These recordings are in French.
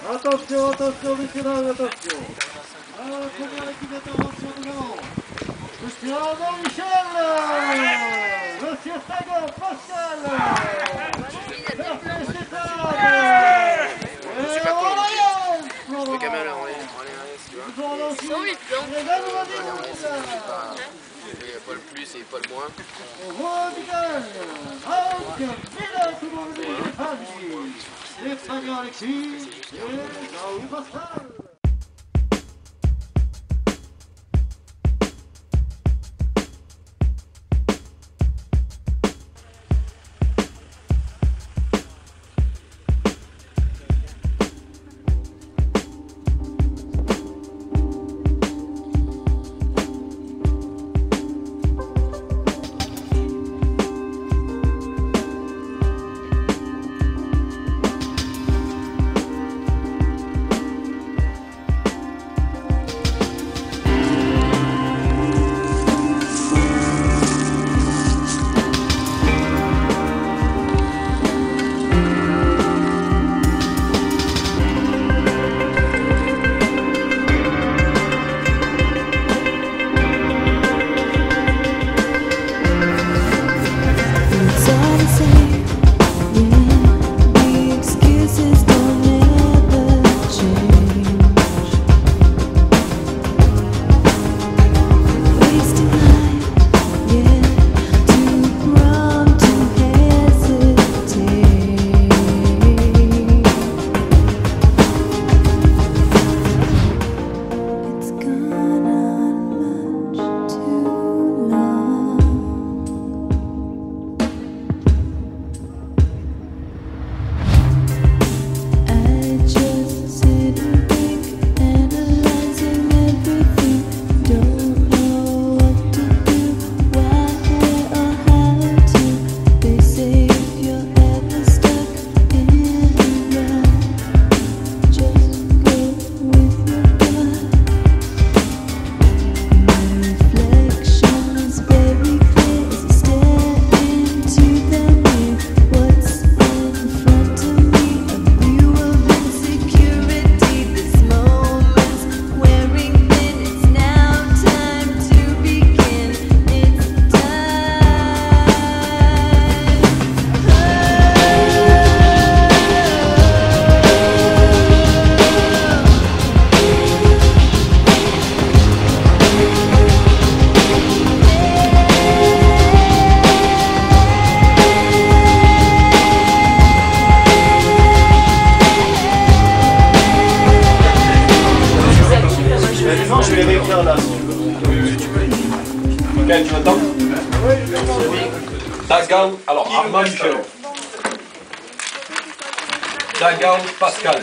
Attention, attention, messieurs, dames, attention. Première équipe d'intervention, nous avons Monsieur Arnaud Michel, Monsieur Sagan Pascal, Bertrand Stéphane, et Roland Florent. Nous avons aussi Regan Wadid, pas le plus et pas le moins. Rodigan, Marc, Villa, tout le monde est Fadi, Stéphane Alexis et Jean-Louis Pascal. Je vais les réécrire là. Ok, tu m'entends? Dagan, alors Armand Michel. Dagan Pascal.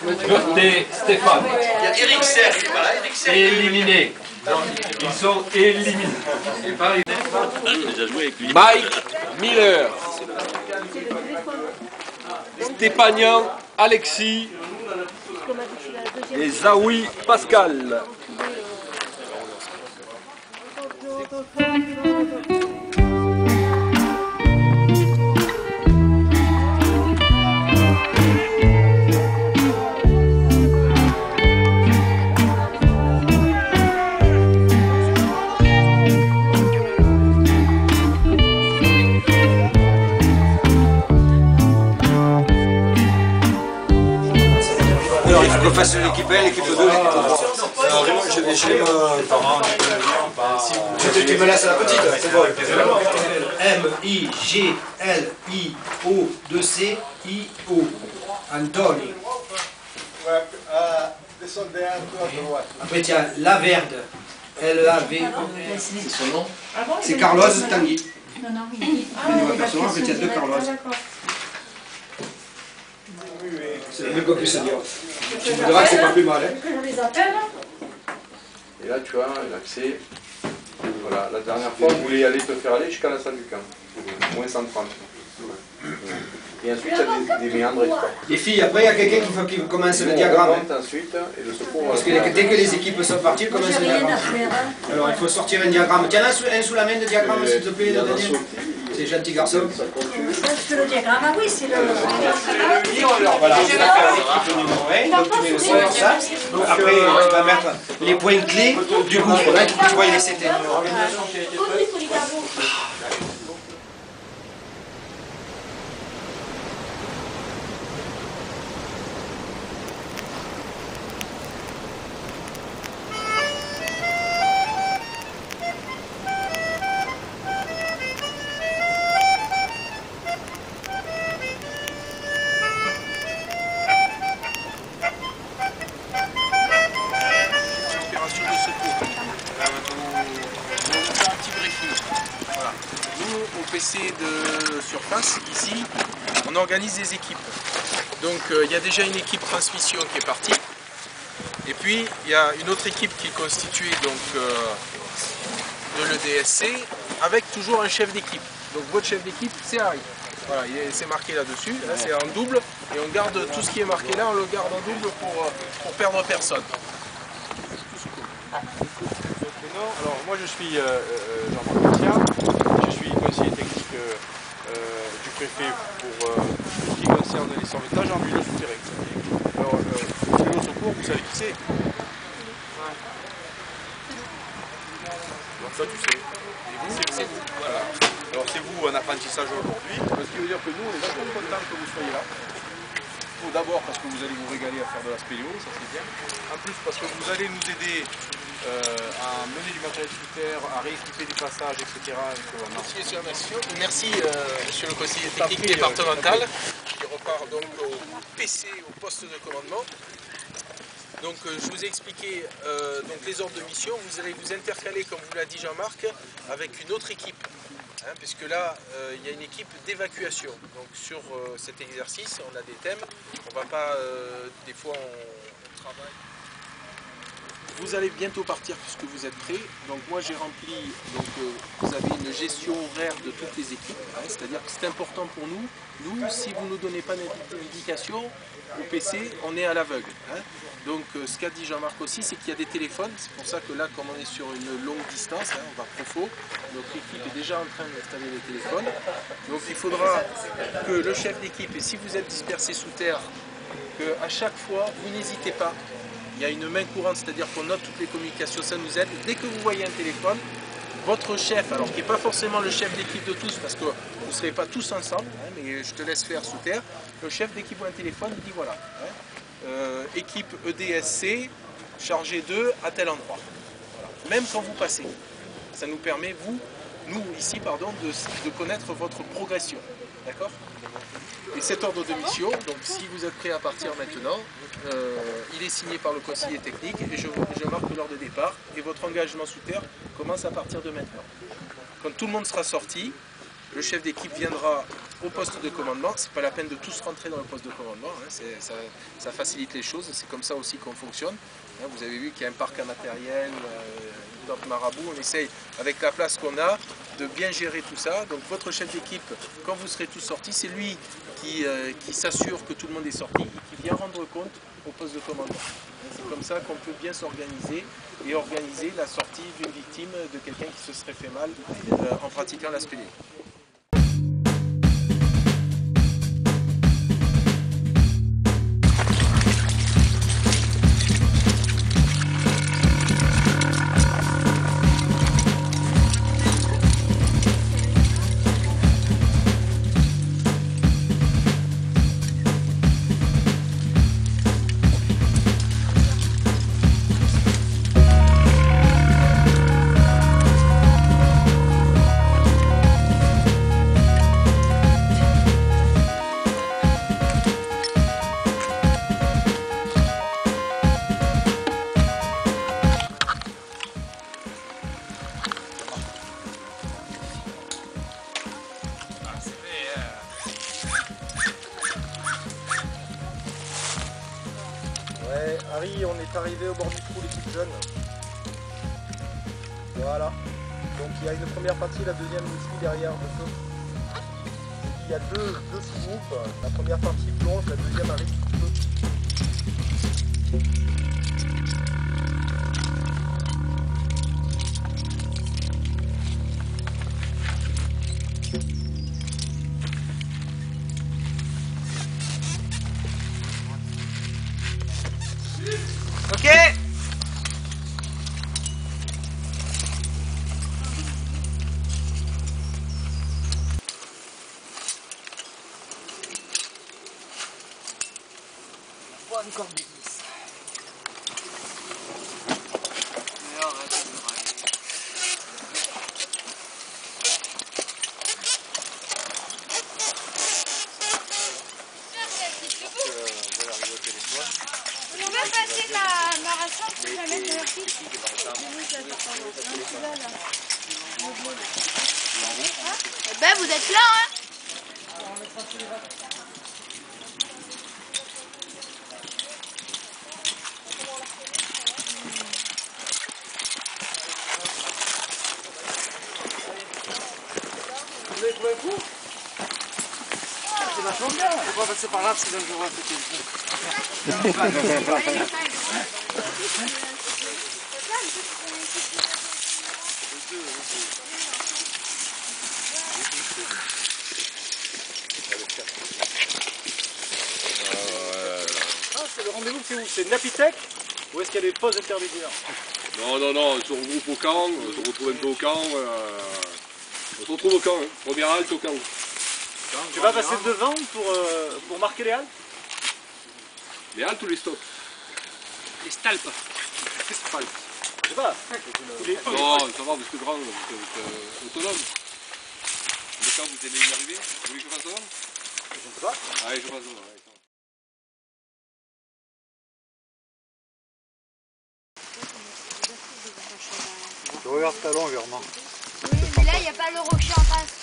Berté Stéphane. Il y a Eric Serre, il est pas là, Eric Serre. Éliminé. Ils sont éliminés. Mike Miller. Stépanian Alexis. Et Zawi Pascal. Alors il faut qu'on fasse l'équipe 1, l'équipe 2, l'équipe 3. Alors je vais tu me laisses à la petite, c'est bon. M-I-G-L-I-O 2-C-I-O. Antoni. Après tu as La Verde. L-A-V. C'est son nom. C'est Carlos Tanguy. Non, non, Après tu as deux Carlos. C'est le même qu'on puisse dire. Tu me diras que c'est pas plus mal. Et là, tu as l'accès. Voilà, la dernière fois, on voulait aller te faire aller jusqu'à la salle du camp. Moins 130. Et ensuite, il y a des méandres et tout. Les filles, après, il y a quelqu'un qui commence le diagramme. Ensuite, et le secours. Parce que dès que les équipes sont parties, commence le diagramme. Alors, il faut sortir un diagramme. Tiens, un sous la main de diagramme, s'il te plaît, Daniel. C'est gentil garçon. C'est le diagramme, ah oui, c'est le... Alors voilà, c'est l'équipe numéro 1, donc tu mets aussi comme ça. Donc après, tu vas mettre les points clés du gouffre. Là, tu vois, il est c'était l'organisation qui a été faite. PC de surface, ici, on organise des équipes. Donc il y a déjà une équipe transmission qui est partie. Et puis il y a une autre équipe qui est constituée donc, de l'EDSC avec toujours un chef d'équipe. Donc votre chef d'équipe, c'est Harry. Voilà, c'est marqué là-dessus, là, c'est en double. Et on garde tout ce qui est marqué là, on le garde en double pour perdre personne. Alors moi je suis Jean-Marc Garcia, je suis conseiller technique du préfet pour ce qui concerne les sauvetages en milieu souterrain. Alors le secours, vous savez qui c'est? Donc ça tu sais. Et vous, c'est vous. Voilà. Alors c'est vous en apprentissage aujourd'hui, ce qui veut dire que nous on est vraiment contents que vous soyez là. D'abord parce que vous allez vous régaler à faire de la spéléo, ça c'est bien. En plus parce que vous allez nous aider à mener du matériel sous terre, à rééquiper des passages, etc. Merci monsieur le conseiller technique départemental qui repart donc au PC, au poste de commandement. Donc je vous ai expliqué donc, les ordres de mission, vous allez vous intercaler comme vous l'a dit Jean-Marc avec une autre équipe. Hein, puisque là, il y a une équipe d'évacuation. Donc sur cet exercice, on a des thèmes. On va pas, des fois on travaille. Vous allez bientôt partir puisque vous êtes prêts. Donc moi j'ai rempli, donc, vous avez une gestion horaire de toutes les équipes. Hein, c'est-à-dire que c'est important pour nous. Nous, si vous ne nous donnez pas d'indication au PC, on est à l'aveugle. Hein. Donc ce qu'a dit Jean-Marc aussi, c'est qu'il y a des téléphones. C'est pour ça que là, comme on est sur une longue distance, hein, on va profo, notre équipe est déjà en train d'installer les téléphones. Donc il faudra que le chef d'équipe, et si vous êtes dispersé sous terre, qu'à chaque fois, vous n'hésitez pas. Il y a une main courante, c'est-à-dire qu'on note toutes les communications, ça nous aide. Dès que vous voyez un téléphone, votre chef, alors qui n'est pas forcément le chef d'équipe de tous, parce que vous ne serez pas tous ensemble, hein, mais je te laisse faire sous terre, le chef d'équipe voit un téléphone, il dit voilà, hein, équipe EDSC, chargée 2 à tel endroit. Voilà. Même quand vous passez, ça nous permet, nous ici, pardon, de connaître votre progression. D'accord ? Et cet ordre de mission, donc si vous êtes prêts à partir maintenant, il est signé par le conseiller technique et je marque l'heure de départ et votre engagement sous terre commence à partir de maintenant. Quand tout le monde sera sorti, le chef d'équipe viendra au poste de commandement. C'est pas la peine de tous rentrer dans le poste de commandement, hein, ça facilite les choses, c'est comme ça aussi qu'on fonctionne. Hein, vous avez vu qu'il y a un parc à matériel, top marabout, on essaye avec la place qu'on a de bien gérer tout ça. Donc votre chef d'équipe, quand vous serez tous sortis, c'est lui qui s'assure que tout le monde est sorti et qui vient rendre compte au poste de commandement. C'est comme ça qu'on peut bien s'organiser et organiser la sortie d'une victime, de quelqu'un qui se serait fait mal en pratiquant la spéléo. Ouais, Harry, on est arrivé au bord du trou, l'équipe jeune. Voilà. Donc il y a une première partie, la deuxième ici derrière. Il y a deux sous-groupes. La première partie plonge, la deuxième arrive tout peu. Ok. Bonne corde de 10. On va passer ma ration pour la mettre dans leur fiche. Ben vous êtes là hein. Vous avez trouvé un coup? C'est vachement bien. On va passer par là parce que là je vois péter le coup. C'est le rendez-vous, c'est où? C'est Napitech? Ou est-ce qu'il y a des postes intermédiaires? Non, non, non, on se regroupe au camp, on se retrouve un peu au camp. On se retrouve au camp, hein. Première halte au camp. Tu vas passer devant pour marquer les haltes? Les haltes ou les stops? Les stalpes. Je sais pas. Non, ça va, parce que grand, vous êtes autonome. Le camp, vous allez y arriver? Vous voulez que je fasse devant? Je ne sais pas. Allez, je passe devant. Allez, ça va. Je regarde ta longueur, non? Oui, mais là il n'y a pas le rocher en face.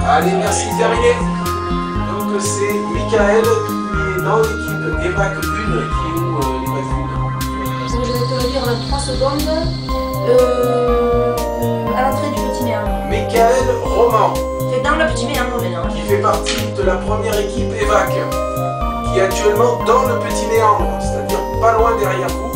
Allez, merci, terminé. Donc c'est Michael qui est dans l'équipe de EVAC 1 qui est où l'EVAC 1? Je vais te le dire dans 3 secondes. À l'entrée du petit méandre. Michael Roman, C'est dans le petit méandre maintenant. qui fait partie de la première équipe EVAC, qui est actuellement dans le petit méandre, c'est-à-dire pas loin derrière vous.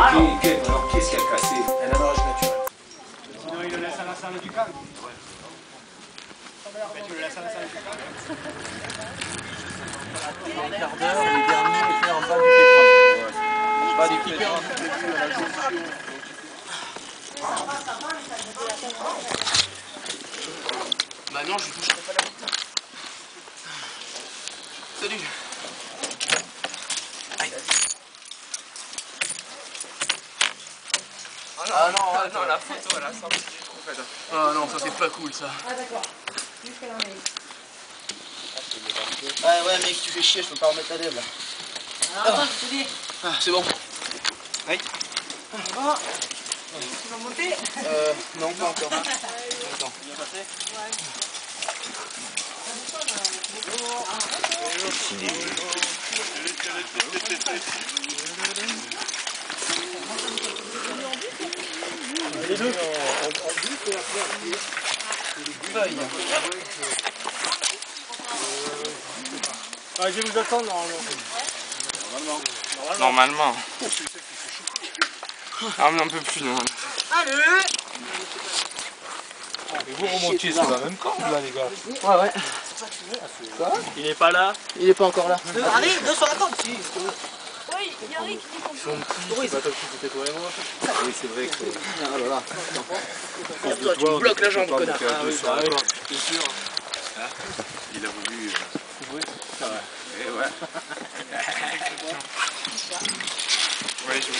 Alors qu'est-ce qui a cassé? Un amarrage naturel. Sinon il le laisse à la salle du camp. Tu le laisses à la salle du camp. Un quart d'heure, le dernier était en bas du pétrole. Pas d'équipé en début à la gestion. Bah non, je ne toucherai pas la bouteille. Salut. Aïe. Ah non, non, la photo, elle a sorti. Ah non, ça c'est pas cool ça. Ah d'accord. Jusqu'à la main. Ouais, mec, tu fais chier, je peux pas remettre la lèvre là. Alors attends, je te dis. Ah, c'est bon. Aïe. Bon. Tu vas monter? Non, pas encore. Attends. Les deux en bus et après à pied. Ah, je vais vous attendre normalement. Normalement. Ah, on n'en peut plus, non. Allez. Et vous remontiez sur la même corde là les gars. Ouais, ouais. Il n'est pas là. Il est pas encore là. Allez, deux sur la corde. Si. Oui, il y a Rick qui comprend. C'est pas comme si c'était toi et moi. Oui, c'est vrai que. Ah là là. Toi, tu me bloques la jambe, connard. C'est sûr. Il a voulu. Oui, c'est vrai. Et ouais. Ouais, je vous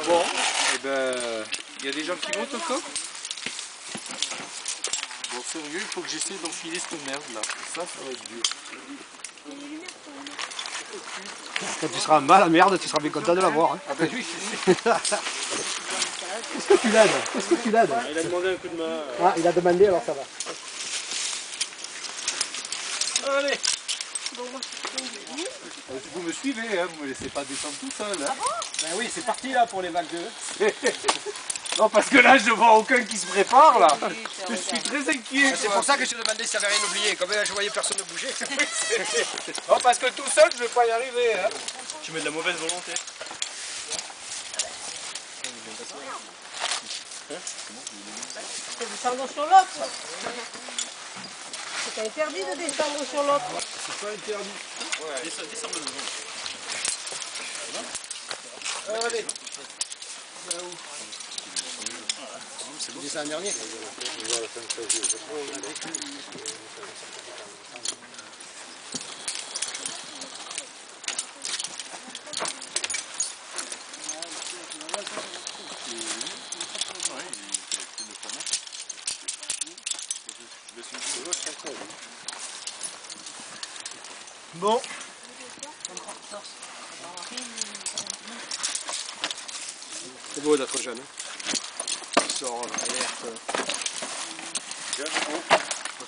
Bon, et ben, il y a des gens qui montent encore. Bon, sérieux, il faut que j'essaie d'enfiler cette merde là. Ça va être dur. Quand tu seras mal à merde, tu seras bien content de l'avoir. Hein. Ah ben oui, Est-ce que tu l'aides? Est-ce que tu l'aides? il a demandé un coup de main. Ah, il a demandé, alors ça va. Allez. Vous me suivez, hein, vous me laissez pas descendre tout seul. Hein. Ben oui, c'est parti là pour les vagues 2. Non, parce que là, je vois aucun qui se prépare là. Je suis très inquiet. C'est pour ça que je te demandais si tu n'avais rien oublié. Comme je voyais personne ne bouger. Non, parce que tout seul, je vais pas y arriver. Hein. Tu mets de la mauvaise volonté. Descendre sur l'autre. C'est interdit de descendre sur l'autre. C'est pas interdit. Ouais, descends de devant. Allez. Tu descends un dernier. Bon. C'est beau d'être jeune. Il sort alerte.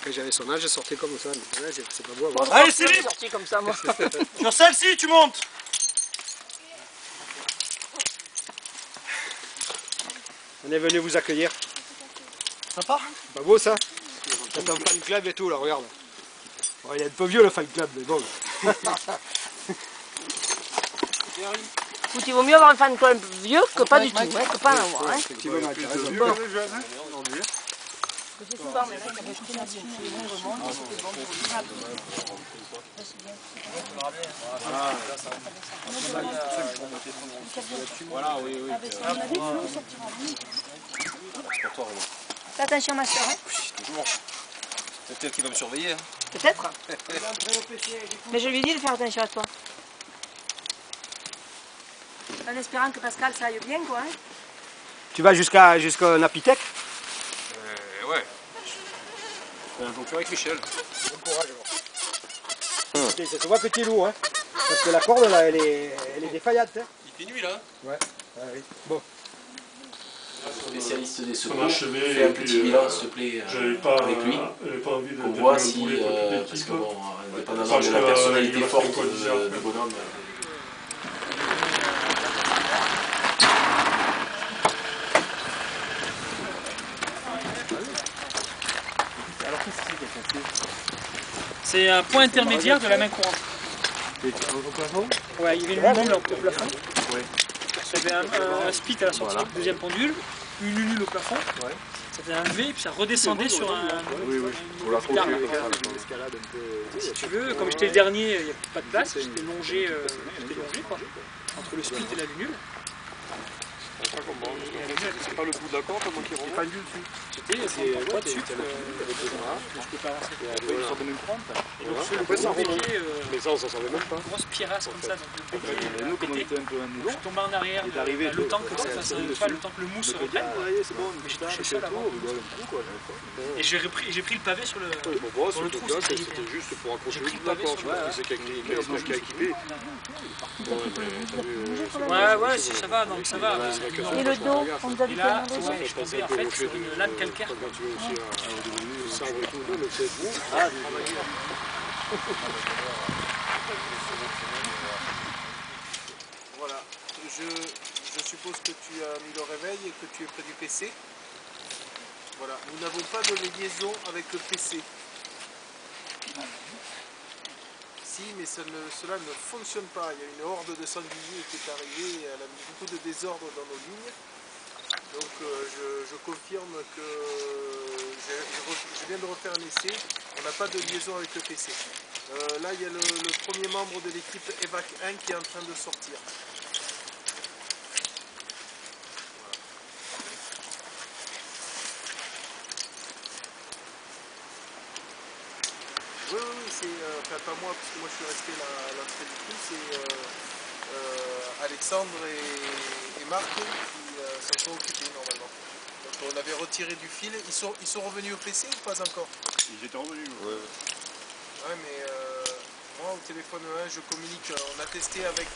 Quand j'avais son âge, je sortais comme ça. Mais ouais, c'est pas beau à voir. Allez, c'est sorti comme ça, moi. Sur celle-ci, tu montes. On est venu vous accueillir. Sympa. Pas beau ça? C'est un fan club et tout là, regarde. Bon, il est un peu vieux le fan club, mais bon. Écoute, il vaut mieux avoir un fan club vieux que pas du tout, hein, que pas en avoir. Hein. Effectivement, tu as raison. Bon. Voilà, oui, oui. Fais attention, ma soeur. Hein. Toujours. C'est peut-être qu'il va me surveiller. Hein. Peut-être. Mais je lui ai dit de faire attention à toi. En espérant que Pascal ça aille bien, quoi. Hein. Tu vas jusqu'à Napitec? Ouais. C'est un concurrent avec Michel. Bon courage alors. Ça se voit petit loup, hein. Parce que la corde là, elle est défaillante. Hein. Il fait nuit là. Ouais. Ah, oui. Bon. Spécialiste des secours, fais un petit bilan s'il te plaît avec lui, qu'on voit si, parce que bon, indépendamment de la personnalité forte du bonhomme. C'est un point intermédiaire de la main courante. Ouais, il y avait une lunule au plafond. Ça fait un split à la sortie, deuxième pendule, une lunule au plafond. Ça faisait un V, puis ça redescendait sur un. Pour la escalade un peu. Si tu veux, comme j'étais le dernier, il n'y a pas de place, j'étais longé, quoi, entre le split et la lunule. C'est pas le bout de la corde moi qui rentre. Pas dessus. J'étais pas dessus. Je peux pas avancer. Une sorte de même prendre. Et donc sur le pied, Mais ça, on s'en savait même pas. une grosse pierrasse comme ça. Nous, comme on était un peu à nous, Je suis tombé en arrière, le temps que ça fasse pas le temps que le mousse se reprenne. c'est bon, Mais j'ai touché ça là-bas. Et j'ai pris le pavé sur le trou. C'était juste pour accrocher le pavé d'accord, sur tu vois, c'est quelqu'un qui a équipé. Ouais, si ça va, donc ça va. Et le dos, on nous a dit Et que là, le dos. je suis tombé en fait sur une lame calcaire. Voilà, je suppose que tu as mis le réveil et que tu es près du PC. Voilà, nous n'avons pas de liaison avec le PC. Si, mais cela ne fonctionne pas. Il y a une horde de sangliers qui est arrivée et elle a mis beaucoup de désordre dans nos lignes. Donc je confirme que je viens de refaire un essai. On n'a pas de liaison avec le PC. Là, il y a le premier membre de l'équipe EVAC 1 qui est en train de sortir. Oui, c'est, enfin pas moi, parce que moi je suis resté à l'entrée du coup, c'est Alexandre et Marc qui sont occupés normalement. Donc on avait retiré du fil, ils sont revenus au PC ou pas encore? Ils étaient revenus. Ouais, mais moi au téléphone 1 je communique, on a testé avec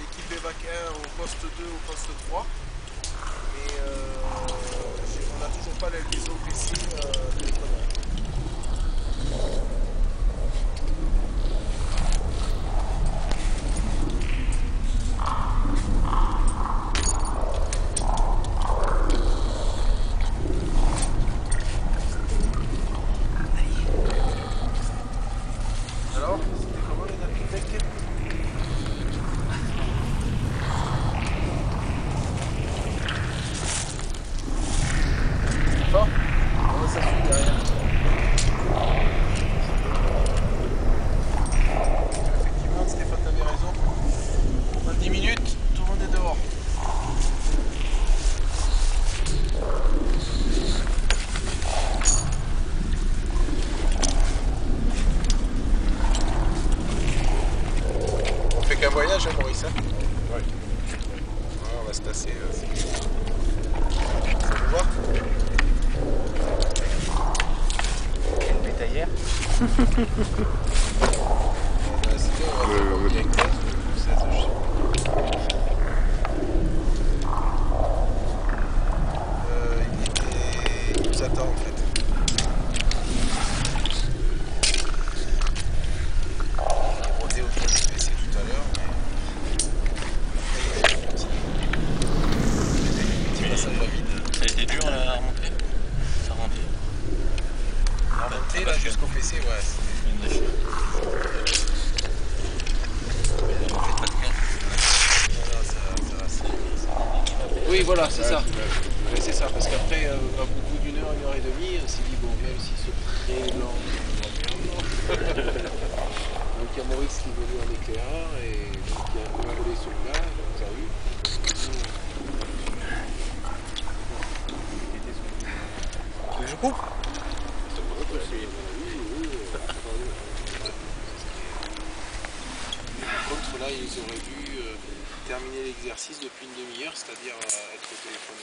l'équipe EVAC 1 au poste 2, au poste 3, mais on n'a toujours pas la liaison PC téléphone 1. Alors, c'était comment les architectes? Fort? Comment ça suit derrière? Effectivement, Stéphane, t'avais raison. Dans 10 minutes, tout le monde est dehors. On fait qu'un voyage, hein, Maurice, hein? Ouais. On va se tasser. Ça vous va? Quelle bétaillère? C'était, on va faire bien 15 ou 16, je sais pas. Il nous attend en fait. Il est rodé autour du PC tout à l'heure, mais après il y a des petits passages à vide. Ça a été dur à remonter? Ça remontait? À remonter là jusqu'au PC, ouais, c'était une déchirure. Oui, voilà, c'est ça. Oui, c'est ça, parce qu'après, au bout d'une heure et demie, on s'est dit, bon, même si c'est très lent, donc il y a Maurice qui est venu en éclaireur, et donc il y a un peu volé celui-là, il nous a eu. Tu veux que je coupe? Par contre, là, ils auraient dû terminer l'exercice depuis une demi-heure, c'est-à-dire être au téléphone.